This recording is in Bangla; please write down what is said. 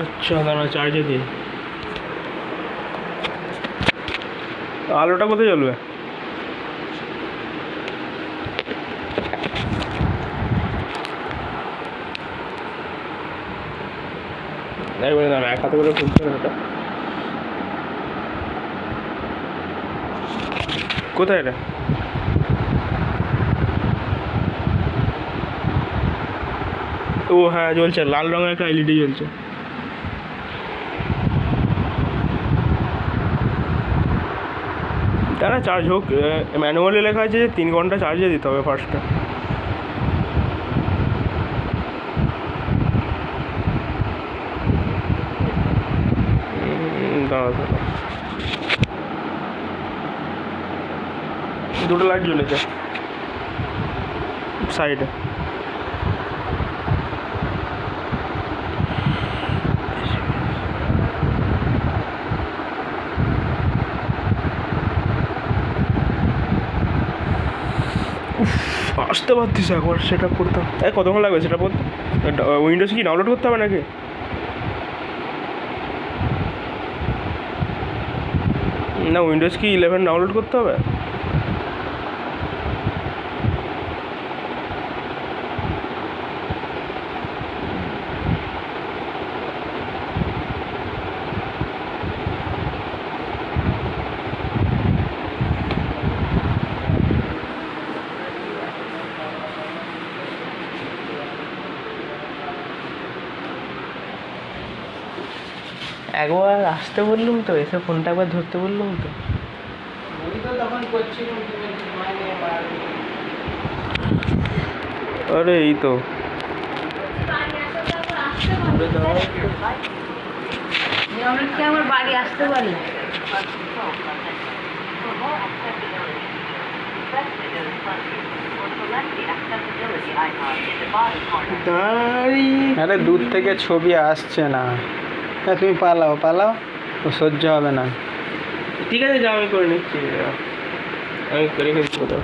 আচ্ছা দাঁড়া চার্জে দিই। আলোটা কোথায় জ্বলবে? একবারে দাঁড়া, এক হাতে করে খুলতে হবে এটা। কোথায় এটা? ও হ্যাঁ জ্বলছে, লাল রঙের একটা এলইডি জ্বলছে। দাঁড়া চার্জ হোক। ম্যানুয়ালি লেখা আছে যে 3 ঘন্টা চার্জে দিতে হবে ফার্স্টটা। দাঁড়া দাঁড়া, দুটো লাইট জ্বলেছে সাইডে। আসতে পারতিস একবার সেটা করতাম। কতক্ষণ লাগবে সেটা করতে? উইন্ডোজ কি ডাউনলোড করতে হবে নাকি? না উইন্ডোজ কি 11 ডাউনলোড করতে হবে? একবার আসতে বললুম তো, এসে ফোনটা একবার ধরতে বললুম তো। আরে এই তো আমার বাড়ি আসতে পারি। আরে দূর থেকে ছবি আসছে না, তুমি পালাও পালাও, তো সহ্য হবে না। ঠিক আছে যা, আমি করে নিচ্ছি, আমি করে ফেলছি কোথাও।